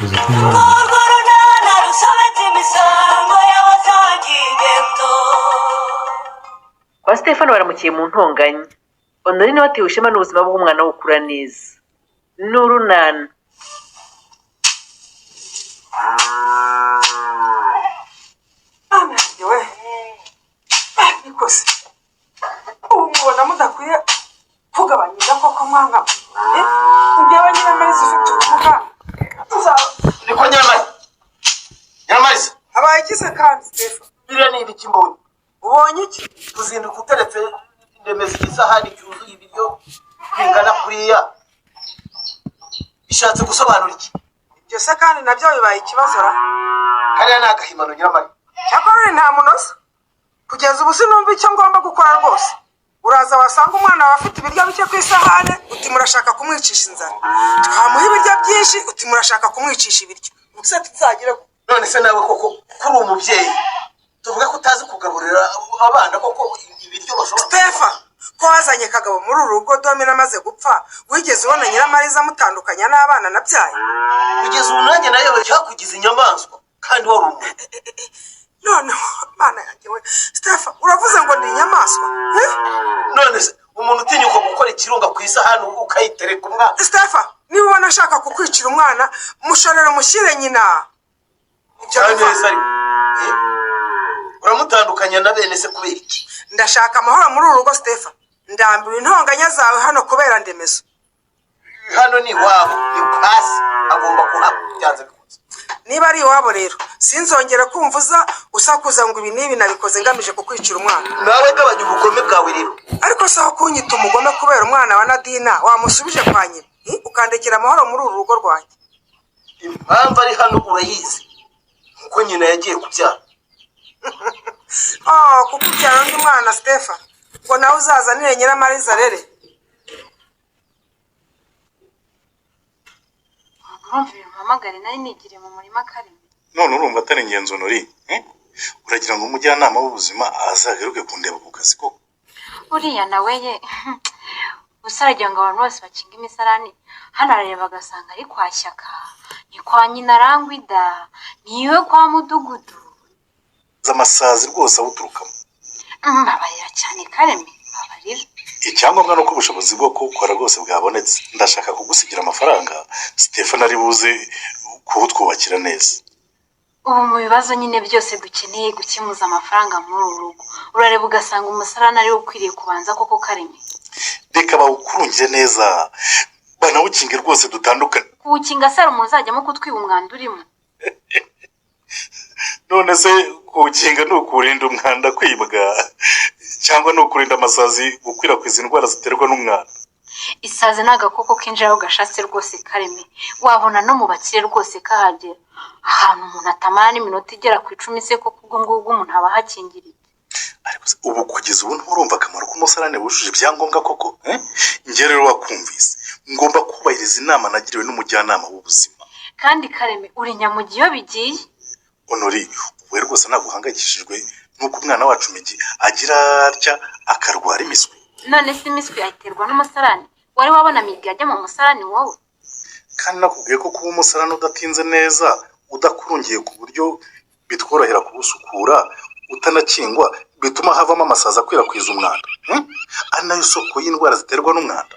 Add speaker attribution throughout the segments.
Speaker 1: uzi ko urwo runana rusobetse imisango y'abazagigendo.
Speaker 2: kwa Stefano baramukiye mu ntonganya. Honorine watewe ishema n'ubuzima bw'umwana we ukura neza. N'urunana.
Speaker 3: Yewe nikose umubona mudakwiye kugabanyiriza koko mwanga njyewe nyine muri zifite ubumuga
Speaker 4: niko nyamariza
Speaker 3: abaye ikize kandi Stefano
Speaker 4: biriya ni ibiki mbonye
Speaker 3: ubonye iki
Speaker 4: tuzinduka uteretse indemezi isahani cyuzuye ibiryo bingana kuriya bishatse gusobanura iki
Speaker 3: ibyo se kandi nabyo bibaye ikibazo ra
Speaker 4: kariya ni agahimano nyiramariza
Speaker 3: cyakora nta munoza kugeza ubu sinumva icyo ngomba gukora rwose uraza wasanga umwana wawe afite ibiryo bike ku isahane uti murashaka kumwicisha inzara twamuha ibiryo byinshi uti murashaka kumwicisha ibiryo ubuse tuzagira
Speaker 4: none se nawe koko kuri umubyeyi tuvuga ko utazi kugaburira abana koko ibiryo bashobora
Speaker 3: Stefa ko wazanye kagabo muri uru rugo Domina amaze gupfa wigeze ubona Nyiramariza amutandukanya n'abana nabyaye
Speaker 4: kugeza ubu nanjye nayo cyakugize inyamaswa kandi wari umuntu
Speaker 3: none mana yanjye we Stefa uravuze ngo ndi inyamaswa
Speaker 4: none se umuntu utinyuka gukora ikirunga ku isahani ukayitereka umwana
Speaker 3: Stefa niba ubona ashaka kukwicira umwana mushorero mushyire nyina
Speaker 4: cyane ari uramutandukanya na bene se kubera iki
Speaker 3: ndashaka amahoro muri uru rugo Stefa ndambiwe intonganya zawe hano kubera ndemezo
Speaker 4: hano ni wabo ni pasi agomba kuhabyanza bikunze
Speaker 3: niba ari iwabo rero sinzongera kumvuza usakuza ngo ibi nibi nabikoze ngamije kukwicira umwana
Speaker 4: nawe gabanya ubugome bwawe rero
Speaker 3: ariko saho kunyita umugome kubera umwana wa Nadina wamusubije kwa nyina ukandekera amahoro muri uru rugo rwanjye
Speaker 4: impamvu ari hano urayizi kuko nyina yagiye kubyara
Speaker 3: kukubyara undi mwana Stefa ngo nawe uzazanire Nyiramariza rere
Speaker 5: urumva impamagare nari nigiriye mu murima Kareme
Speaker 6: none urumva atari ingenzi Honori uragira ngo umujyanama w'ubuzima azagaruke kundeba ku kazi ko
Speaker 5: uriya nawe ye usaragira ngo abantu bose bakinga imisarani hano arareba agasanga ari kwa Shyaka ni kwa nyina Rangwida niwe kwa Mudugudu
Speaker 6: z'amasazi rwose awuturukamo
Speaker 5: mbabarira cyane Kareme mbabarira
Speaker 6: icyangombwa nuko ubushobozi bwo gukora rwose bwabonetse ndashaka kugusigira amafaranga Stefano ari buze kubutwubakira neza
Speaker 5: ubu mu bibazo nyine byose dukeneye gukemuza amafaranga muri uru rugo urareba ugasanga umusarani ari ukwiriye kubanza koko Kareme
Speaker 6: reka bawukurungire neza banawukinge rwose dutandukane
Speaker 5: kuwukinga sara umuntu uzajyamo kutwiba umwanda urimo
Speaker 6: none se kuwukinga ni ukurinda umwanda kwibwa cyangwa ni ukurinda amasazi gukwirakwiza indwara ziterwa n'umwanda
Speaker 5: isazi ni agakoko kinjiraho gashatse rwose Kareme wabona no mu bakire rwose kahagera ahantu umuntu atamara n'iminota igera ku 10 se ko kubwo ngubwo umuntu aba hakingiriye
Speaker 6: ariko ubu kugeza ubu nturumva akamaro k'umusarane wujuje ibyangombwa koko njye rero wakumvise ngomba kubahiriza inama nagiriwe n'umujyanama w'ubuzima
Speaker 5: kandi Kareme uri nyamugi iyo bigiye
Speaker 6: Honori we rwose naguhangayikishijwe nuko umwana wacu Migi agira atya akarwara imiswi
Speaker 5: none se imiswi ayiterwa n'umusarani wari wabona Migi ajya mu musarani wowe
Speaker 6: kandi nakubwiye ko kuba umusarani udatinze neza udakurungiye ku buryo bitworohera kubusukura utanakingwa bituma havamo amasazi akwirakwiza umwanda ari nayo soko y'indwara ziterwa n'umwanda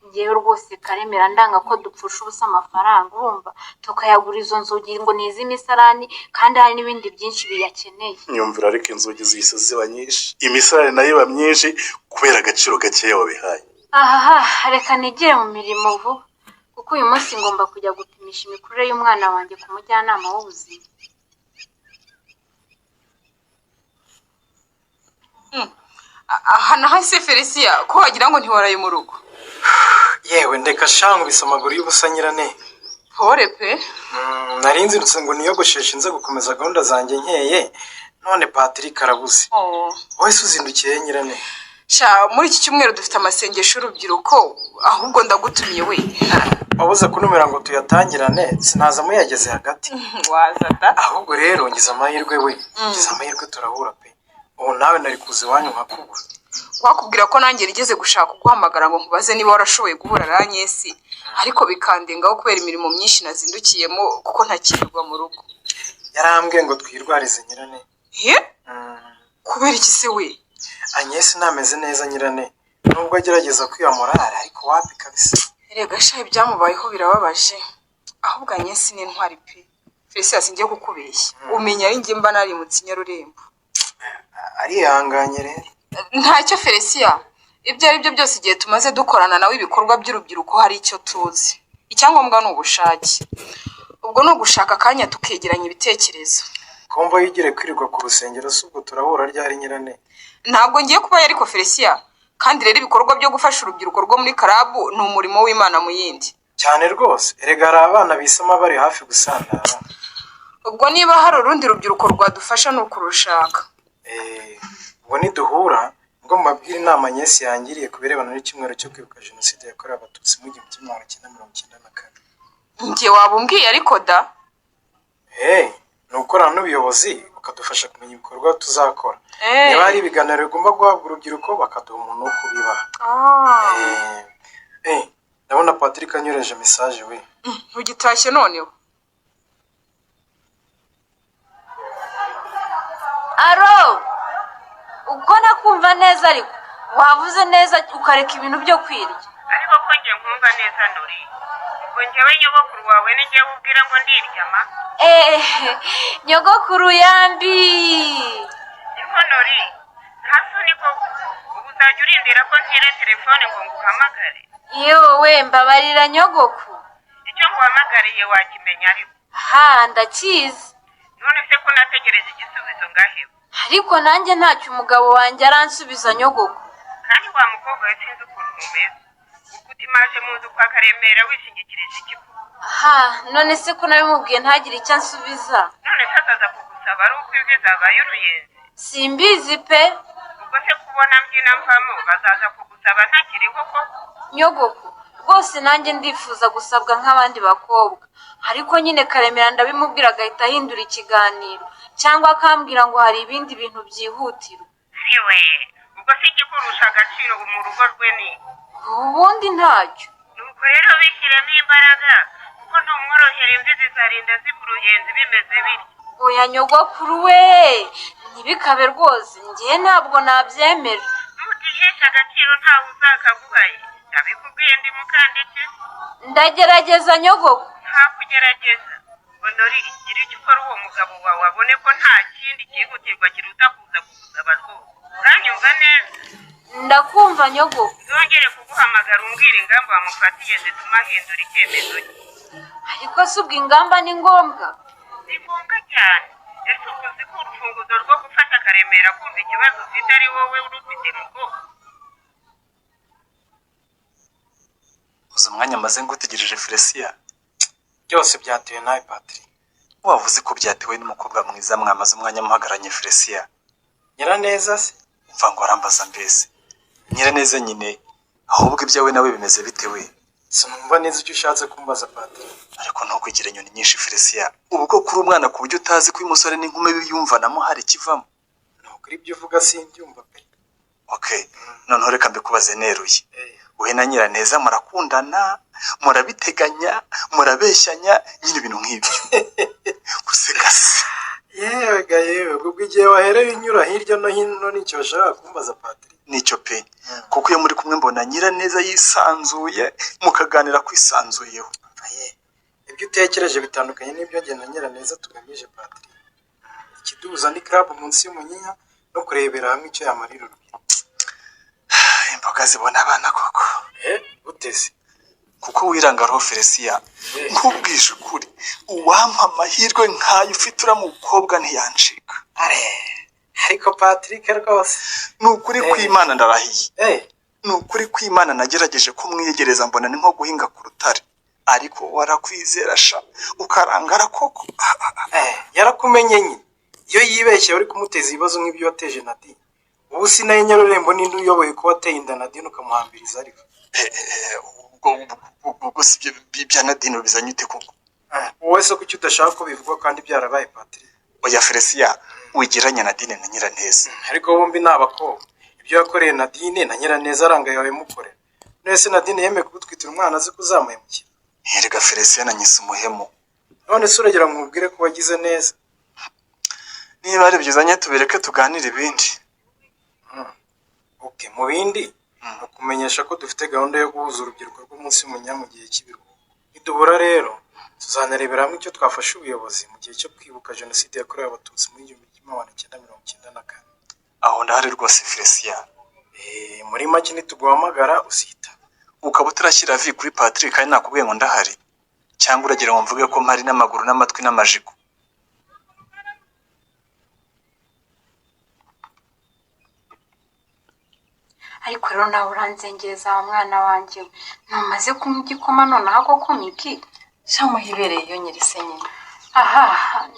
Speaker 5: ngewe rwose Karemera ndanga ko dupfusha ubusa amafaranga urumva tukayagura izo nzugi ngo ni iz'imisarani kandi hari n'ibindi byinshi biyakeneye
Speaker 6: nyumvira ariko inzugi zihise ziba nyinshi imisarani nayo iba myinshi kubera agaciro gakeya wabihaye
Speaker 5: reka nigire mu mirimo vuba kuko uyu munsi ngomba kujya gupimisha imikurire y'umwana wanjye ku mujyanama w'ubuzima
Speaker 7: aha nahise Felicia ko wagira ngo ntiwaraye mu rugo
Speaker 8: yewe ndeka shangu bisamaguru y'ubusa nyirane
Speaker 7: pore pe
Speaker 8: nari nzirutse ngo niyogosheshe nze gukomeza gahunda zanjye nkeye none Patrick arabuze wowe uzindukiye nyirane
Speaker 7: sha muri iki cyumweru dufite amasengesho y'urubyiruko ahubwo ndagutumiye we
Speaker 8: wabuze kunumira ngo tuyatangirane sinaza muyageze hagati
Speaker 7: wazata
Speaker 8: ahubwo rero ngize amahirwe we ngize amahirwe turahura pe ubu nawe nari kuza iwanyu nkakubura
Speaker 7: wakubwira ko nanjye rigeze gushaka guhamagara ngo nkubaze niba warashoboye guhura na Anyesi ariko bikandengaho kubera imirimo myinshi nazindukiyemo kuko ntakirirwa mu rugo.
Speaker 8: yarambwiye ngo twirwarize Nyirane.
Speaker 7: Kubera iki se we?
Speaker 8: Agnes ntameze neza Nyirane, nubwo agerageza kwiyamurara ariko wapi kabisa.
Speaker 7: Erega sha ibyamubayeho birababaje, ahubwo Agnes ni intwari pe. Felicitas ngiye kukubeshya, umenya ari njye mba narimutse Nyarurembo.
Speaker 8: Arihanganye rero.
Speaker 7: Ntacyo Felicia, ibyo ari byo byose igihe tumaze dukorana nawe ibikorwa by'urubyiruko hari icyo tuzi. Icyangombwa ni ubushake. Ubwo no gushaka akanya tukegeranya ibitekerezo.
Speaker 8: Kombo yigire kwirirwa ku rusengero subwo turahura ryari Nyirane.
Speaker 7: Ntabwo ngiye kuba ariko Felicia, kandi rero ibikorwa byo gufasha urubyiruko rwo muri Karabu ni umurimo w'Imana mu yindi.
Speaker 8: Cyane rwose, erega hari abana bisama bari hafi gusandara.
Speaker 7: Ubwo niba hari urundi rubyiruko rwadufasha no kurushaka.
Speaker 8: Ubwo niduhura ngo mbabwire inama Agnes yangiriye kubirebana n'icyumweru cyo kwibuka jenoside yakorewe abatutsi mu 1994.
Speaker 7: Njye wabumbwiye ariko da.
Speaker 8: Ni ugukorana n'ubuyobozi bakadufasha kumenya ibikorwa tuzakora. Niba hari ibiganiro bigomba guhabwa urubyiruko bakaduha umuntu wo kubibaha. Ndabona Patrick anyoreje message we.
Speaker 7: Ntugitashye noneho.
Speaker 5: Aro, uko nakumva neza ariko wavuze neza ukareka ibintu byo kwirya.
Speaker 9: Ariko ko ngiye nkumva neza Nori. Ngo njyewe nyogokuru wawe n'igiye ubwira ngo ndiryama.
Speaker 5: Nyogokuru yambi.
Speaker 9: Niko Nori, ntaso niko ubu uzajya urindira ko ntira telefone ngo nguhamagare.
Speaker 5: Yewe mbabarira nyogokuru.
Speaker 9: Icyo nguhamagariye wakimenya ariko.
Speaker 5: Ndakizi.
Speaker 9: None se ko nategereje igisubizo ngaheba.
Speaker 5: Ariko nanjye ntacyo umugabo wanjye aransubiza nyogokuru.
Speaker 9: Kandi wa mukobwa we sinzi ukuntu umeze. Utimaje mu nzu kwa Karemera wishingikirije ikivu.
Speaker 5: None se ko nabimubwiye ntagire icyo ansubiza.
Speaker 9: None se azaza kugusaba ari uko ibyo zabaye uruyenzi.
Speaker 5: Simbizi pe.
Speaker 9: Ubwo se kubona mbyina mvamo bazaza kugusaba ntakiriho ko.
Speaker 5: Nyogoko, rwose nanjye ndifuza gusabwa nk'abandi bakobwa. Ariko nyine Karemera ndabimubwira agahita ahindura ikiganiro cyangwa akambwira ngo hari ibindi bintu byihutirwa.
Speaker 9: Siwe, ubwo se igikurusha agaciro mu rugo rwe ni
Speaker 5: ubundi ntacyo.
Speaker 9: Nuko rero bishyiremo imbaraga kuko ntumworohera imvi zizarinda ziba uruyenzi bimeze bityo.
Speaker 5: Oya nyogokuru we, ntibikabe rwose, njye ntabwo nabyemera.
Speaker 9: Mutihesha agaciro ntawe uzakaguhaye. Ndabikubwiye ndi mukandike.
Speaker 5: Ndagerageza nyogoko.
Speaker 9: Nta kugerageza. Nori, gira icyo ukora uwo mugabo wawe abone ko nta kindi cyihutirwa kiruta kuza kugusaba rwose. Uranyumva neza?
Speaker 5: Ndakumva nyogoko.
Speaker 9: Nzongere kuguhamagara umbwira ingamba wamufatiye zituma ahindura icyemezo cye.
Speaker 5: Ariko se ubwo ingamba ni ngombwa?
Speaker 9: Ni ngombwa cyane. Ese uzi ko urufunguzo rwo gufata Karemera kumva ikibazo ufite ari wowe urufite mu bwoko?
Speaker 10: Uzi umwanya maze ngutegereje Felicia.
Speaker 8: Byose byatewe nawe Patrick.
Speaker 10: Wavuze ko byatewe n'umukobwa mwiza mwamaze umwanya muhagaranye Felicia.
Speaker 8: Nyiraneza se?
Speaker 10: Umva ngo arambaza mbese. Nyiraneza nyine, ahubwo ibyawe nawe bimeze bitewe.
Speaker 8: Sinumva neza icyo ushatse kumbaza Patrick.
Speaker 10: Ariko no kwigira inyoni nyinshi Felicia. Ubwo kuri umwana ku buryo utazi ko umusore n'inkumi biyumvanamo hari kivamo.
Speaker 8: Nukuri ibyo uvuga simbyumva pe.
Speaker 10: Okay, noneho reka mbikubaze neruye. We na Nyiraneza murakundana, murabiteganya, murabeshyanya, nyine ibintu nk'ibyo. Guseka se.
Speaker 8: Yewe, ubwo igihe wahereye unyura hirya no hino nicyo washaka kumbaza Patrick.
Speaker 10: Nicyo pe. Kuko iyo muri kumwe mbona Nyiraneza yisanzuye, mukaganira kwisanzuyeho.
Speaker 8: Ibyo utekereje bitandukanye n'ibyo njye na Nyiraneza tugamije Patrick. Ikiduza ni club munsi y'umunyinya no kurebera hamwe icyo yamarira urubyiruko.
Speaker 10: Imboga zibona abana koko.
Speaker 8: Uteze.
Speaker 10: Kuko wirangaraho Felicia. Nkubwije ukuri, uwampa amahirwe nkayo ufite uramukobwa ntiyancika.
Speaker 8: Ariko Patrick rwose
Speaker 10: nukuri kw'Imana ndarahiye. Nukuri kw'Imana nagerageje kumwiyegereza mbona ni nko guhinga ku rutare. Ariko warakwizera sha ukarangara koko.
Speaker 8: Yarakumenye nyine. Iyo yibeshye uri kumuteza ibibazo nk'ibyo wateje Nadine. Ubu sinaye Nyarurembo ninde uyoboye ko wateye inda Nadine ukamuhambiriza ariko.
Speaker 10: Ubwo sibyo bya Nadine bizanye ute koko?
Speaker 8: Wowe se kuki udashaka ko bivugwa kandi byarabaye Patrick?
Speaker 10: Oya Felicia, wigiranye Nadine na Nyiraneza.
Speaker 8: Ariko bombi ni abakobwa. Ibyo yakoreye Nadine na Nyiraneza arangaye wabimukorera. nese Nadine yemeye kugutwitira umwana azi ko uzamuhemukira.
Speaker 10: Erega Felicien anyise umuhemu.
Speaker 8: None se uragira ngo umubwire ko wagize neza?
Speaker 10: Niba ari byiza nye tubireke tuganire ibindi.
Speaker 8: Okay, mu bindi kumenyesha ko dufite gahunda yo guhuza urubyiruko rw'umunsi w'umunya mu gihe cy'ibiruhuko. Nidubura rero tuzanarebera hamwe icyo twafasha ubuyobozi mu gihe cyo kwibuka jenoside yakorewe abatutsi muri 1994.
Speaker 10: Aho ndahari rwose Felicien.
Speaker 8: Muri make nituguhamagara usita.
Speaker 10: Ukaba utarashyira vi kuri Patrick kandi nakubwiye ngo ndahari. Cyangwa uragira ngo mvuge ko mpari n'amaguru n'amatwi n'amajigo.
Speaker 5: ariko rero nawe uranzengereza wa mwana wanjye ntumaze kunywa igikoma nonaha koko Miki
Speaker 7: shamuhibereye iyo nyirise nyine.
Speaker 5: aha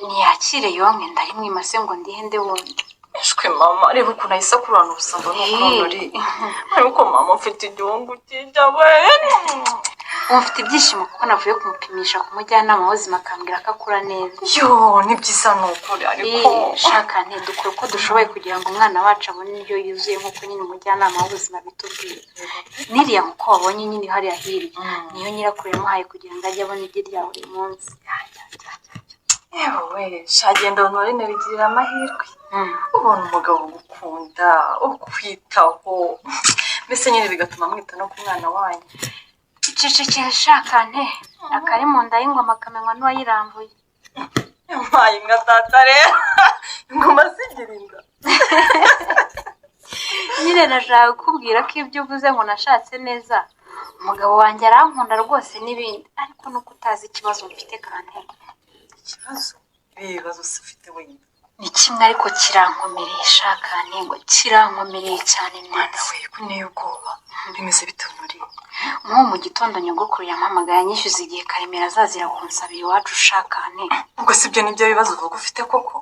Speaker 5: ntiyakire yonke ndarimwimase ngo ndihende wundi.
Speaker 7: Eshwe mama reba ukuntu ahise akurana ubusambo n'ukuntu ariko mama mfite igihungu kijya we.
Speaker 5: Mfite ibyishimo kuko navuye kumupimisha ku mujyanama w'ubuzima akambwira ko akura neza.
Speaker 7: Yo ni byiza n'ukuri ariko
Speaker 5: shaka dukora uko dushoboye kugira ngo umwana wacu abone indyo yuzuye nk'uko nyine umujyanama w'ubuzima bitubwira. Niriya nk'uko wabonye nyine hariya hirya niyo nyirakuru yamuhaye kugira ngo ajye abona ibyo rya buri munsi.
Speaker 7: yewe shagenda Honorine bigirira amahirwe. Ubona umugabo ugukunda ukwitaho mbese nyine bigatuma mwita no ku mwana wanyu.
Speaker 5: Icecekere shaka akari mu nda y'ingoma akamenywa n'uwayirambuye.
Speaker 7: Yampaye inka data rero ingoma zigira inda.
Speaker 5: Nyine nashaka kukubwira ko ibyo uvuze ngo nashatse neza umugabo wanjye arankunda rwose n'ibindi ariko nuko utazi ikibazo mfite Kante.
Speaker 7: Ikibazo? Ibibazo ufite wenda
Speaker 5: ni kimwe ariko kirankomereye shaka ngo kirankomereye cyane mwana
Speaker 7: we kuneye ubwoba. Bimeze bitonuri
Speaker 5: nko mu gitondo nyogokuru yampamagaye anyishyuza igihe Karemera azazira kunsabira iwacu shaka
Speaker 7: ubwo sibyo nibyo bibazo uvuga ufite koko?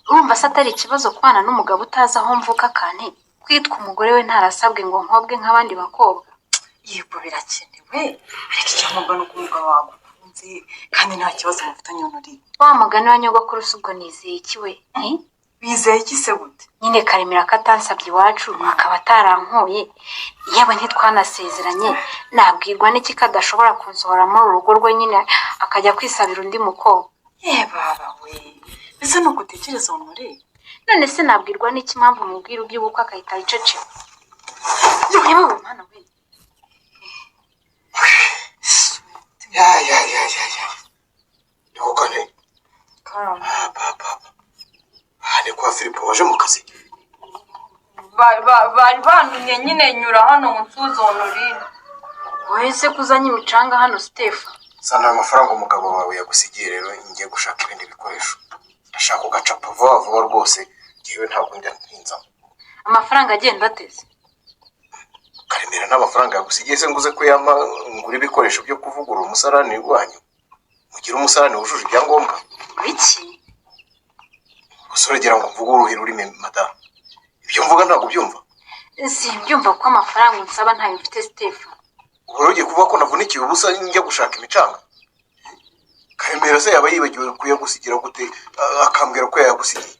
Speaker 5: urumva se atari ikibazo kubana n'umugabo utazi aho mvuka Kante kwitwa umugore we ntarasabwe ngo nkobwe nk'abandi bakobwa.
Speaker 7: Yego birakenewe ariko icyangombwa ni uko umugabo wawe akunze kandi nta kibazo mufitanye Honori.
Speaker 5: Wa mugani wa nyogokuru ubwo nizeye iki we?
Speaker 7: Bizeye iki se gute?
Speaker 5: Nyine Karemera ko atansabye iwacu akaba atarankuye yewe ntitwanasezeranye nabwirwa n'iki kadashobora kunsohora muri urugo rwe nyine akajya kwisabira undi mukobwa.
Speaker 7: Baba we ese nuko utekereza Honori?
Speaker 5: None se nabwirwa n'iki mpamvu mubwira iby'ubukwe akahita yiceceka? Yewe mwana we
Speaker 4: Niko Kane. Hane kwa Philippe waje mu kazi.
Speaker 7: Bari bandumye nyine nyura hano mu nsuzo Honorine.
Speaker 5: wowe se kuzanye imicanga hano Stefa?
Speaker 4: Sana amafaranga umugabo wawe yagusigiye rero ngiye gushaka ibindi bikoresho. Ndashaka ugacapa vuba vuba rwose ngiwe ntabwo ndinza.
Speaker 5: Amafaranga agenda ateze?
Speaker 4: Karemera n'amafaranga yagusigiye se nguze ko yama ngura ibikoresho byo kuvugura umusarani wanyu. Mugira umusarani wujuje ibyangombwa.
Speaker 5: Biki?
Speaker 4: Usoregera ngo mvuge uruhira urime madame. Ibyo mvuga ntabwo byumva.
Speaker 5: Simbyumva ko amafaranga unsaba ntayo mfite Stefa.
Speaker 4: Urogiye kuvuga ko navunikiye ubusa njya gushaka imicanga. Karemera se yaba yibagiwe kuyagusigira gute akambwira ko yagusigiye.